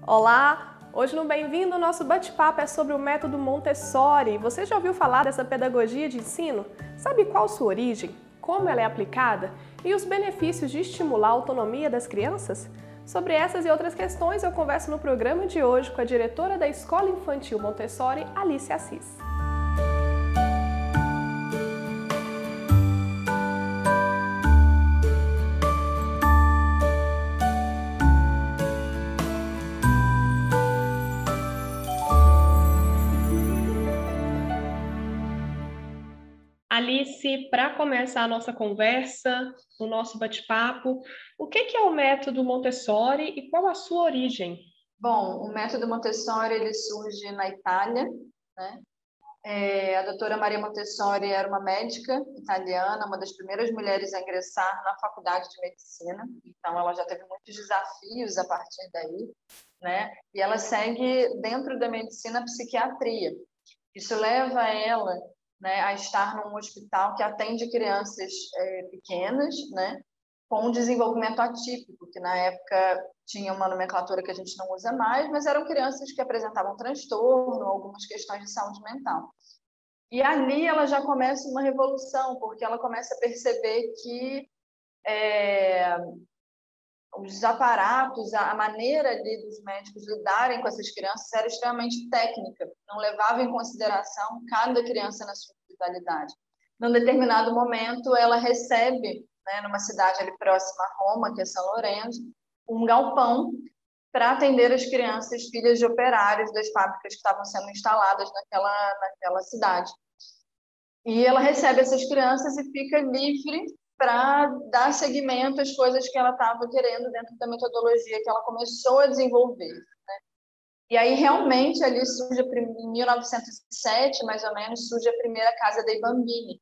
Olá! Hoje no Bem-vindo, o nosso bate-papo é sobre o método Montessori. Você já ouviu falar dessa pedagogia de ensino? Sabe qual sua origem? Como ela é aplicada? E os benefícios de estimular a autonomia das crianças? Sobre essas e outras questões eu converso no programa de hoje com a diretora da Escola Infantil Montessori, Alice Assis. Alice, para começar a nossa conversa, o nosso bate-papo, o que é o método Montessori e qual a sua origem? Bom, o método Montessori ele surge na Itália, né? A doutora Maria Montessori era uma médica italiana, uma das primeiras mulheres a ingressar na faculdade de medicina, então ela já teve muitos desafios a partir daí, né? E ela segue dentro da medicina a psiquiatria. Isso leva ela, né, a estar num hospital que atende crianças pequenas, né, com um desenvolvimento atípico, que na época tinha uma nomenclatura que a gente não usa mais, mas eram crianças que apresentavam transtorno, algumas questões de saúde mental. E ali ela já começa uma revolução, porque ela começa a perceber que os aparatos, a maneira ali dos médicos lidarem com essas crianças era extremamente técnica, não levava em consideração cada criança na sua individualidade. Num determinado momento, ela recebe, né, numa cidade ali próxima a Roma, que é São Lourenço, um galpão para atender as crianças filhas de operários das fábricas que estavam sendo instaladas naquela cidade. E ela recebe essas crianças e fica livre para dar seguimento às coisas que ela estava querendo dentro da metodologia que ela começou a desenvolver, né? E aí, realmente, ali surge, em 1907, mais ou menos, surge a primeira Casa dei Bambini,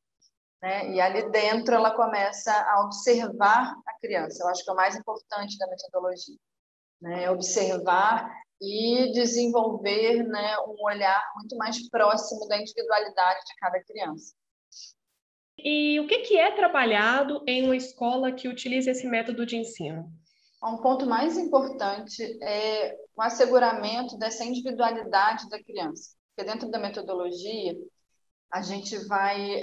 né? E ali dentro ela começa a observar a criança. Eu acho que é o mais importante da metodologia, né? Observar e desenvolver, né, um olhar muito mais próximo da individualidade de cada criança. E o que é trabalhado em uma escola que utiliza esse método de ensino? Um ponto mais importante é o asseguramento dessa individualidade da criança. Porque dentro da metodologia, a gente vai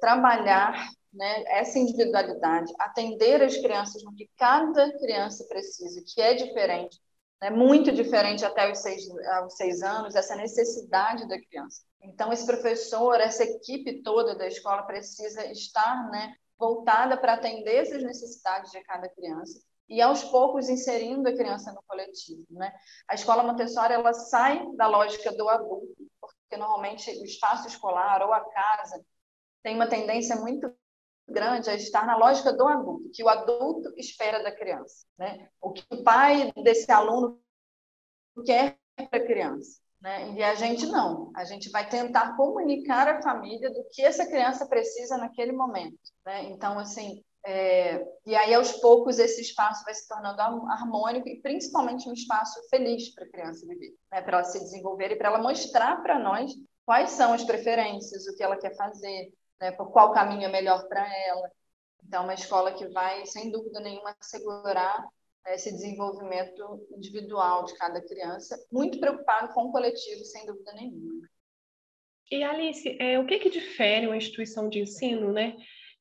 trabalhar, né, essa individualidade, atender as crianças no que cada criança precisa, que é diferente, né, muito diferente até os 6 anos, essa necessidade da criança. Então, esse professor, essa equipe toda da escola precisa estar, né, voltada para atender essas necessidades de cada criança e, aos poucos, inserindo a criança no coletivo, né? A escola Montessori ela sai da lógica do adulto, porque normalmente o espaço escolar ou a casa tem uma tendência muito grande a estar na lógica do adulto, que o adulto espera da criança, né? O que o pai desse aluno quer para a criança, né? E a gente não, a gente vai tentar comunicar à família do que essa criança precisa naquele momento, né? Então, assim, e aí aos poucos esse espaço vai se tornando harmônico e principalmente um espaço feliz para a criança viver, né? Para ela se desenvolver e para ela mostrar para nós quais são as preferências, o que ela quer fazer, né? Qual caminho é melhor para ela. Então, uma escola que vai, sem dúvida nenhuma, assegurar esse desenvolvimento individual de cada criança, muito preocupado com o coletivo, sem dúvida nenhuma. E Alice, o que difere uma instituição de ensino, né,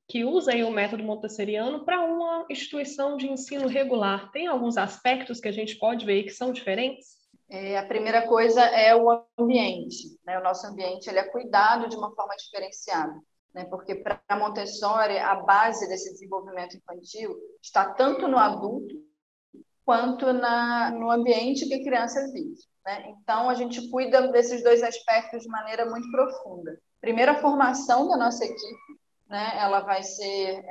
que usa aí o método montessoriano para uma instituição de ensino regular? Tem alguns aspectos que a gente pode ver que são diferentes? A primeira coisa é o ambiente, né? O nosso ambiente ele é cuidado de uma forma diferenciada, né? Porque para Montessori a base desse desenvolvimento infantil está tanto no adulto quanto no ambiente que a criança vive, né? Então a gente cuida desses dois aspectos de maneira muito profunda. Primeiro, a formação da nossa equipe, né? Ela vai ser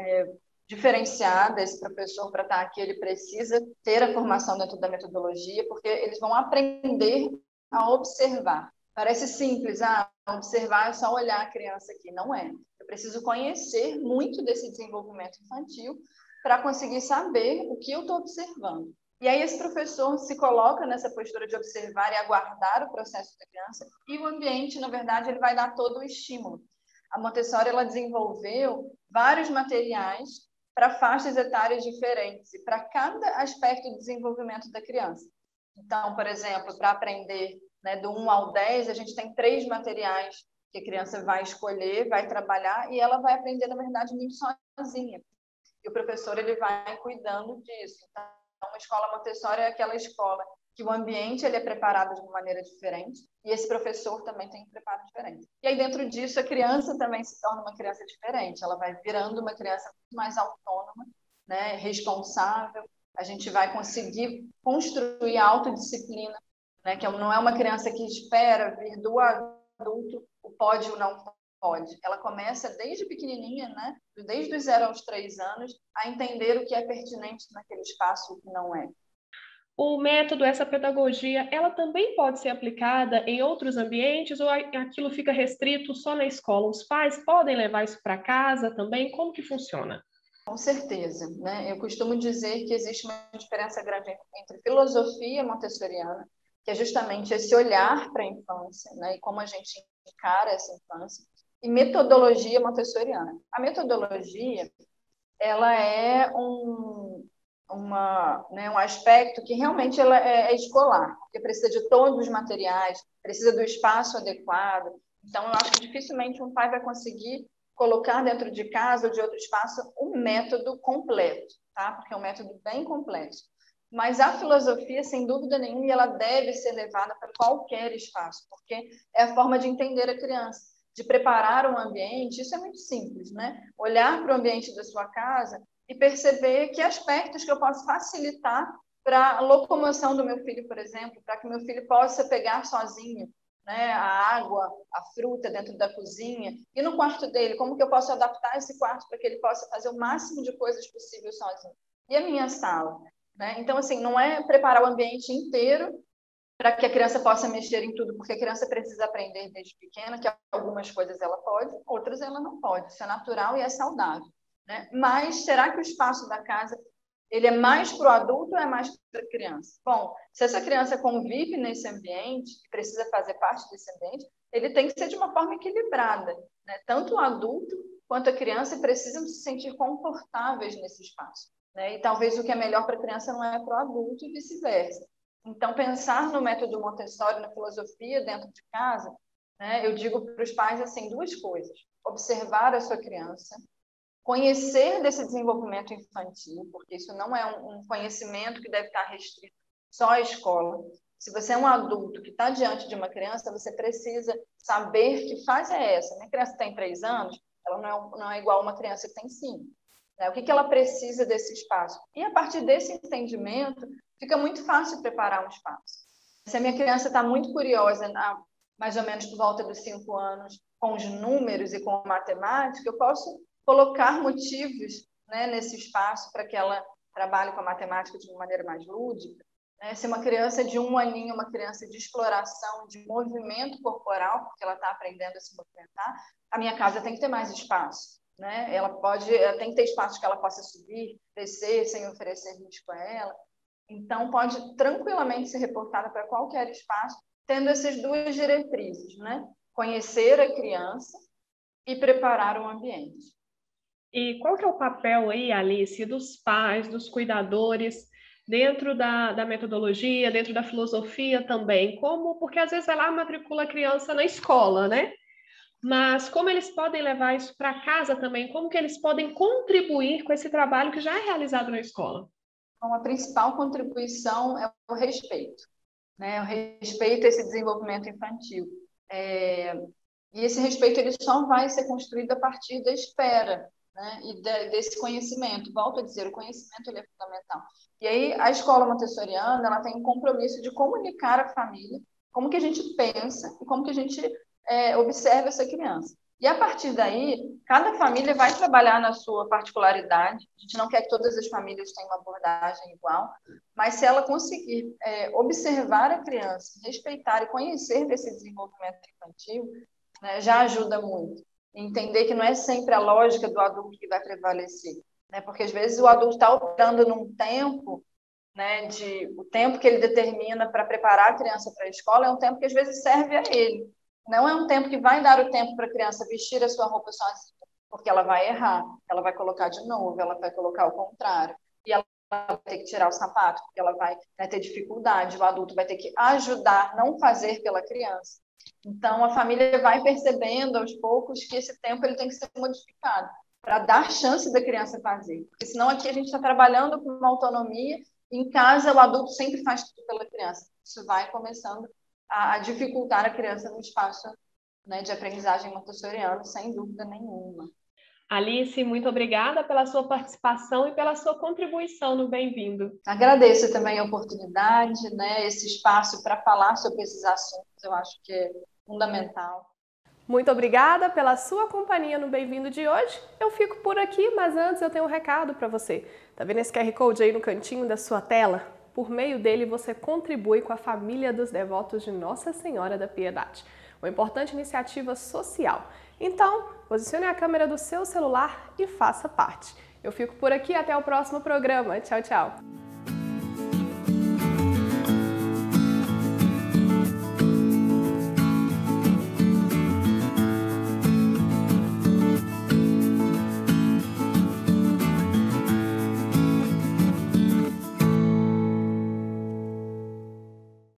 diferenciada. Esse professor, para estar aqui, ele precisa ter a formação dentro da metodologia, porque eles vão aprender a observar. Parece simples, observar é só olhar a criança aqui. Não é. Eu preciso conhecer muito desse desenvolvimento infantil para conseguir saber o que eu estou observando. E aí esse professor se coloca nessa postura de observar e aguardar o processo da criança, e o ambiente, na verdade, ele vai dar todo o estímulo. A Montessori ela desenvolveu vários materiais para faixas etárias diferentes e para cada aspecto do desenvolvimento da criança. Então, por exemplo, para aprender, né, do 1 ao 10, a gente tem 3 materiais que a criança vai escolher, vai trabalhar e ela vai aprender, na verdade, muito sozinha. E o professor ele vai cuidando disso. Então, uma escola Montessori é aquela escola que o ambiente ele é preparado de uma maneira diferente e esse professor também tem um preparo diferente. E aí, dentro disso, a criança também se torna uma criança diferente. Ela vai virando uma criança muito mais autônoma, né, responsável. A gente vai conseguir construir a autodisciplina, né, que não é uma criança que espera vir do adulto o pode ou não pode. Ela começa desde pequenininha, né, desde os 0 aos 3 anos, a entender o que é pertinente naquele espaço e o que não é. O método, essa pedagogia, ela também pode ser aplicada em outros ambientes ou aquilo fica restrito só na escola? Os pais podem levar isso para casa também? Como que funciona? Com certeza, né? Eu costumo dizer que existe uma diferença grande entre filosofia montessoriana, que é justamente esse olhar para a infância, né? E como a gente encara essa infância, e metodologia montessoriana. A metodologia, ela é um aspecto que realmente ela é escolar, porque precisa de todos os materiais, precisa do espaço adequado. Então, eu acho que dificilmente um pai vai conseguir colocar dentro de casa ou de outro espaço um método completo, tá? Porque é um método bem complexo. Mas a filosofia, sem dúvida nenhuma, ela deve ser levada para qualquer espaço, porque é a forma de entender a criança, de preparar um ambiente. Isso é muito simples, né? Olhar para o ambiente da sua casa e perceber que aspectos que eu posso facilitar para a locomoção do meu filho, por exemplo, para que meu filho possa pegar sozinho, né, a água, a fruta dentro da cozinha, e no quarto dele, como que eu posso adaptar esse quarto para que ele possa fazer o máximo de coisas possível sozinho. E a minha sala, né? Então, assim, não é preparar o ambiente inteiro para que a criança possa mexer em tudo, porque a criança precisa aprender desde pequena que algumas coisas ela pode, outras ela não pode. Isso é natural e é saudável, né? Mas será que o espaço da casa ele é mais para o adulto ou é mais para a criança? Bom, se essa criança convive nesse ambiente, precisa fazer parte desse ambiente, ele tem que ser de uma forma equilibrada, né? Tanto o adulto quanto a criança precisam se sentir confortáveis nesse espaço, né? E talvez o que é melhor para a criança não é para o adulto e vice-versa. Então, pensar no método Montessori, na filosofia dentro de casa, né, eu digo para os pais assim, 2 coisas. Observar a sua criança, conhecer desse desenvolvimento infantil, porque isso não é um conhecimento que deve estar restrito só à escola. Se você é um adulto que está diante de uma criança, você precisa saber que fase é essa. Minha criança tem 3 anos, ela não é igual a uma criança que tem 5. Né? O que ela precisa desse espaço? E a partir desse entendimento, fica muito fácil preparar um espaço. Se a minha criança está muito curiosa, mais ou menos por volta dos 5 anos, com os números e com a matemática, eu posso colocar motivos, né, nesse espaço para que ela trabalhe com a matemática de uma maneira mais lúdica. Né? Se uma criança de 1 aninho, uma criança de exploração, de movimento corporal, porque ela está aprendendo a se movimentar, a minha casa tem que ter mais espaço. Né? Ela tem que ter espaço que ela possa subir, descer, sem oferecer risco a ela. Então, pode tranquilamente ser reportada para qualquer espaço, tendo essas 2 diretrizes, né? Conhecer a criança e preparar o ambiente. E qual que é o papel aí, Alice, dos pais, dos cuidadores, dentro da metodologia, dentro da filosofia também? Porque às vezes vai lá matricula a criança na escola, né? Mas como eles podem levar isso para casa também? Como que eles podem contribuir com esse trabalho que já é realizado na escola? Então, a principal contribuição é o respeito, né? O respeito a esse desenvolvimento infantil. E esse respeito ele só vai ser construído a partir da espera, né? E desse conhecimento. Volto a dizer, o conhecimento ele é fundamental. E aí a escola montessoriana ela tem um compromisso de comunicar à família como que a gente pensa e como que a gente observa essa criança. E a partir daí, cada família vai trabalhar na sua particularidade. A gente não quer que todas as famílias tenham uma abordagem igual, mas se ela conseguir observar a criança, respeitar e conhecer desse desenvolvimento infantil, né, já ajuda muito. Entender que não é sempre a lógica do adulto que vai prevalecer, né? Porque às vezes o adulto está operando num tempo, né, o tempo que ele determina para preparar a criança para a escola é um tempo que às vezes serve a ele. Não é um tempo que vai dar o tempo para a criança vestir a sua roupa sozinha, porque ela vai errar, ela vai colocar de novo, ela vai colocar o contrário. E ela vai ter que tirar o sapato, porque ela vai, né, ter dificuldade, o adulto vai ter que ajudar, não fazer pela criança. Então, a família vai percebendo aos poucos que esse tempo ele tem que ser modificado para dar chance da criança fazer. Porque senão aqui a gente está trabalhando com uma autonomia, em casa o adulto sempre faz tudo pela criança. Isso vai começando a dificultar a criança no espaço, né, de aprendizagem montessoriana, sem dúvida nenhuma. Alice, muito obrigada pela sua participação e pela sua contribuição no Bem-vindo. Agradeço também a oportunidade, né, esse espaço para falar sobre esses assuntos, eu acho que é fundamental. Muito obrigada pela sua companhia no Bem-vindo de hoje. Eu fico por aqui, mas antes eu tenho um recado para você. Tá vendo esse QR Code aí no cantinho da sua tela? Por meio dele você contribui com a família dos devotos de Nossa Senhora da Piedade, uma importante iniciativa social. Então, posicione a câmera do seu celular e faça parte. Eu fico por aqui, até o próximo programa. Tchau, tchau!